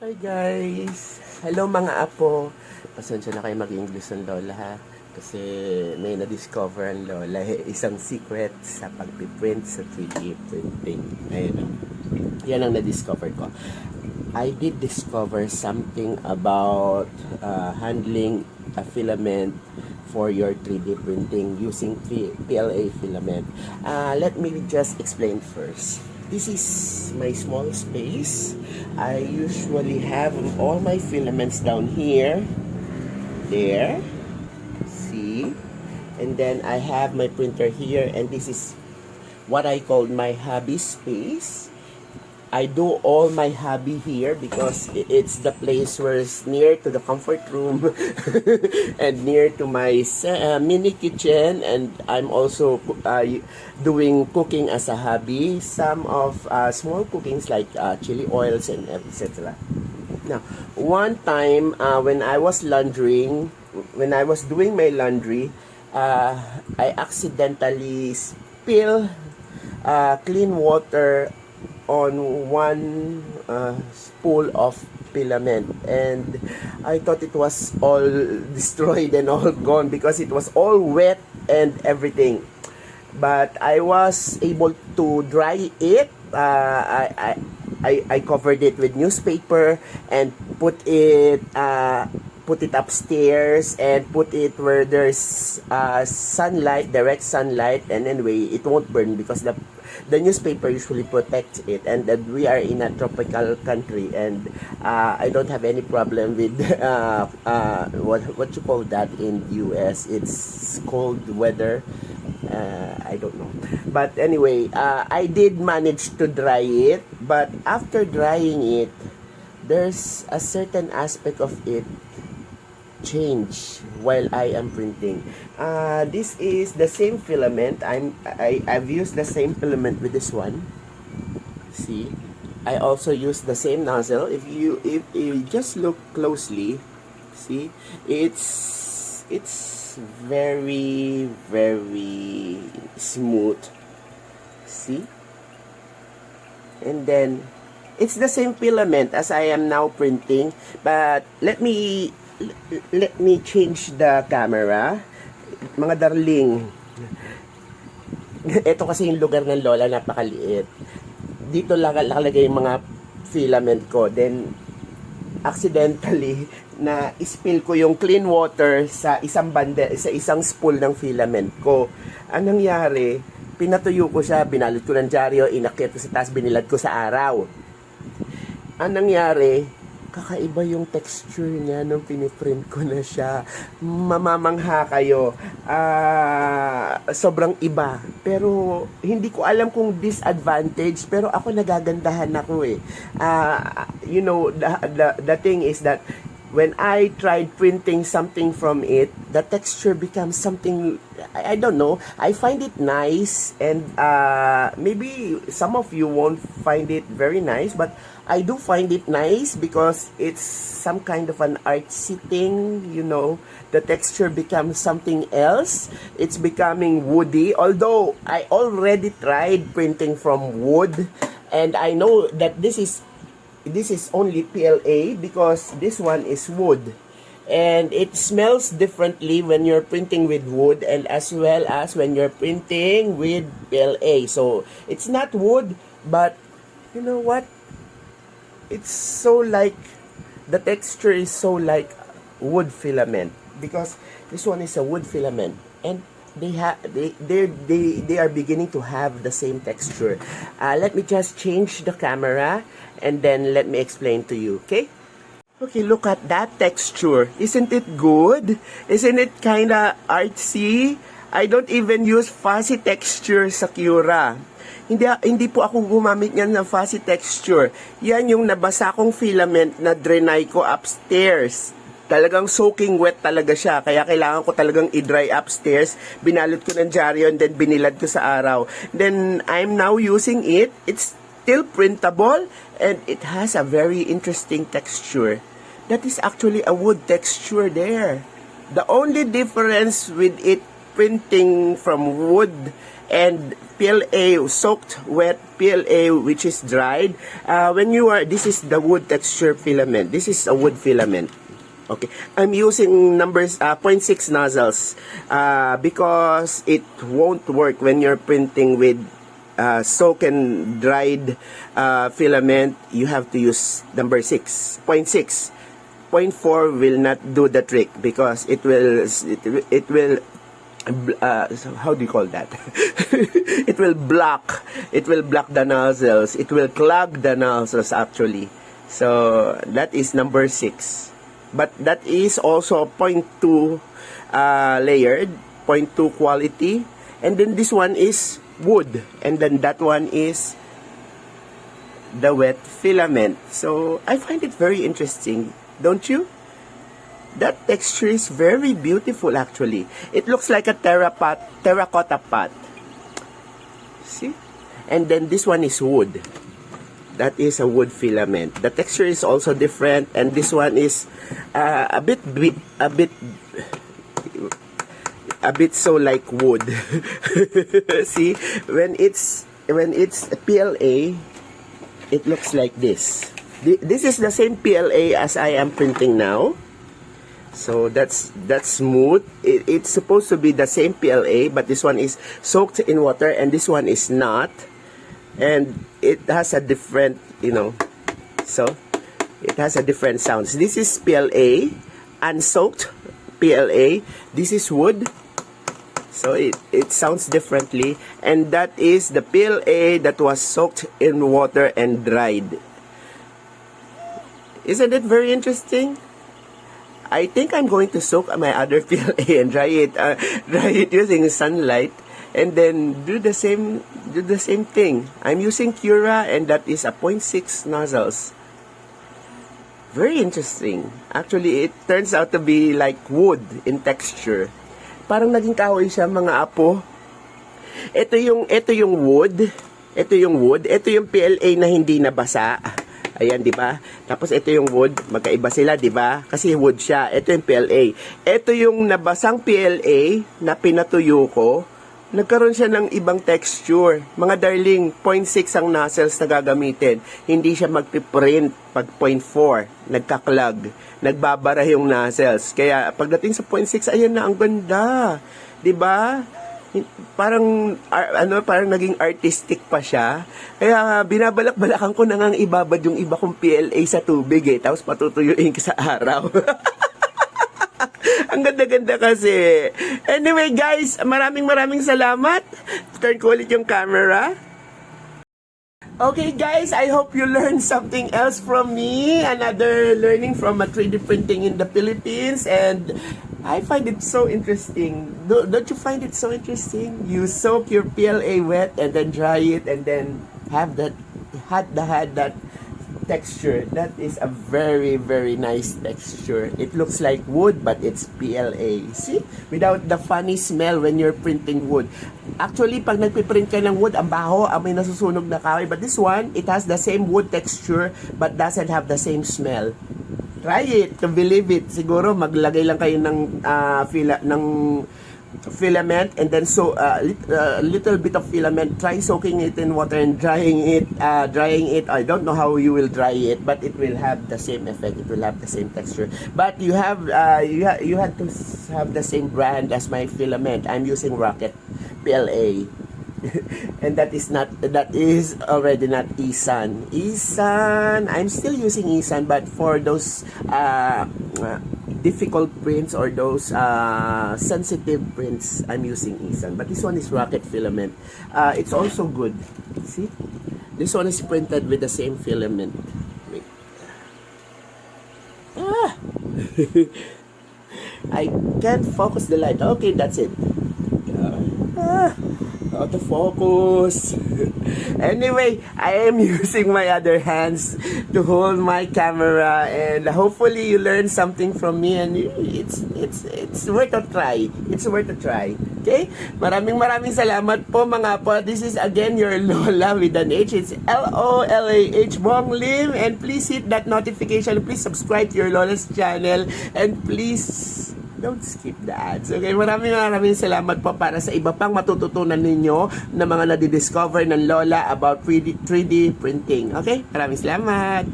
Hi guys! Hello mga apo! Pasensya na kayo mag-English ng Lola ha. Kasi may na-discover ang Lola isang secret sa pag-print sa 3D printing. Ayun. Yan ang na-discover ko. I did discover something about handling a filament for your 3D printing using PLA filament. Let me just explain first. This is my small space. I usually have all my filaments down here, there, see, and then I have my printer here, and this is what I call my hobby space. I do all my hobby here because it's the place where it's near to the comfort room and near to my mini kitchen, and I'm also doing cooking as a hobby. Some of small cookings like chili oils and etc. Now, one time when I was doing my laundry, I accidentally spill clean water on one spool of filament, and I thought it was all destroyed and all gone because it was all wet and everything. But I was able to dry it. I covered it with newspaper and put it upstairs and put it where there's sunlight, direct sunlight, and anyway it won't burn because the newspaper usually protects it, and we are in a tropical country, and I don't have any problem with what you call that in US. It's cold weather. I don't know, but anyway, I did manage to dry it. But after drying it, there's a certain aspect of it change while I am printing. This is the same filament. I've used the same filament with this one. See, I also use the same nozzle. If you just look closely, see, it's very smooth. See, and then it's the same filament as I am now printing. But let me change the camera. Mga darling, ito kasi yung lugar ng Lola, napakaliit. Dito nakalagay yung mga filament ko. Then accidentally na spill ko yung clean water sa isang bundle, sa isang spool ng filament ko. Anong nangyari? Pinatuyo ko siya, binalot ko ng dyaryo, inakyat ko sa taas, binilad ko sa araw. Anong nangyari? Kakaiba yung texture niya nung piniprint ko na siya. Mamamangha kayo. Sobrang iba. Pero hindi ko alam kung disadvantage, pero ako nagagandahan ako eh. You know, the thing is that when I tried printing something from it, the texture becomes something, I don't know, I find it nice, and maybe some of you won't find it very nice, but I do find it nice because it's some kind of an artsy thing, you know. The texture becomes something else. It's becoming woody, although I already tried printing from wood, and I know that this is only PLA because this one is wood, and it smells differently when you're printing with wood and as well as when you're printing with PLA. So it's not wood, but you know what, it's so like, the texture is so like wood filament because this one is a wood filament, and they are beginning to have the same texture. Let me just change the camera and then let me explain to you, okay? Okay, look at that texture. Isn't it good? Isn't it kinda artsy? I don't even use fuzzy texture sa Cura. Hindi po ako gumamit niyan ng fuzzy texture. Yan yung nabasa kong filament na drenay ko upstairs. Talagang soaking wet talaga siya. Kaya kailangan ko talagang i-dry upstairs. Binalot ko ng dyaryo and then binilad ko sa araw. Then I'm now using it. It's still printable and it has a very interesting texture. That is actually a wood texture there. The only difference with it printing from wood and PLA, soaked wet PLA, which is dried, this is the wood texture filament. This is a wood filament. Okay, I'm using numbers 0.6 nozzles because it won't work when you're printing with soaked and dried filament. You have to use number 6, 0.6. 0.4 will not do the trick because it will how do you call that? it will block the nozzles. It will clog the nozzles actually. So that is number 6. But that is also 0.2 layered, 0.2 quality. And then this one is wood. And then that one is the wet filament. So I find it very interesting, don't you? That texture is very beautiful actually. It looks like a terracotta pot. See? And then this one is wood. That is a wood filament. The texture is also different, and this one is a bit so like wood. See, when it's PLA, it looks like this. This is the same PLA as I am printing now. So that's smooth. It's supposed to be the same PLA, but this one is soaked in water and this one is not. And it has a different, so it has a different sounds. This is PLA, unsoaked PLA. This is wood. So it sounds differently. And that is the PLA that was soaked in water and dried. Isn't it very interesting? I think I'm going to soak my other PLA and dry it using sunlight, and then do the same thing. I'm using Cura, and that is a 0.6 nozzles. Very interesting. Actually, it turns out to be like wood in texture. Parang naging kahoy siya, mga apo. Ito yung wood. Ito yung PLA na hindi nabasa. Ayan, di ba? Tapos ito yung wood, magkaiba sila, di ba? Kasi wood siya. Ito yung PLA. Ito yung nabasang PLA na pinatuyo ko. Nagkaroon siya ng ibang texture. Mga darling, 0.6 ang nozzles na gagamitin. Hindi siya magpiprint pag 0.4. Nagkaklag. Nagbabara yung nozzles. Kaya pagdating sa 0.6, ayan na, ang ganda. Di ba? Parang naging artistic pa siya. Kaya binabalak-balakan ko na ngang ibabad yung iba kong PLA sa tubig tapos patutuyuin ko sa araw. Ang ganda-ganda kasi. Anyway guys, maraming salamat. Turn ko ulit yung camera. Okay guys, I hope you learned something else from me. Another learning from a 3D printing in the Philippines, and I find it so interesting. Don't you find it so interesting? You soak your PLA wet and then dry it and then have that texture. That is a very nice texture. It looks like wood but it's PLA. See? Without the funny smell when you're printing wood. Actually, pag nagpiprint ka ng wood, ang baho, may nasusunog na kahoy. But this one, it has the same wood texture but doesn't have the same smell. Try it to believe it. Siguro maglagay lang kayo ng filament and then little bit of filament. Try soaking it in water and drying it. I don't know how you will dry it, but it will have the same effect. It will have the same texture. But you have to have the same brand as my filament. I'm using Rocket PLA. And that is already not Isan. I'm still using Isan, but for those difficult prints or those sensitive prints, I'm using Isan. But this one is Rocket filament. It's also good. See? This one is printed with the same filament. Wait. I can't focus the light. Okay, that's it. Autofocus. Anyway, I am using my other hands to hold my camera, and hopefully you learn something from me, and it's worth a try. It's worth a try. Okay? Maraming salamat po mga po. This is again your Lola with an H. It's LOLAH Bong Lim, and please hit that notification. Please subscribe to your Lola's channel, and please Don't skip the ads. Okay, maraming salamat po para sa iba pang matututunan ninyo na mga nadidiscover ng Lola about 3D printing. Okay, maraming salamat.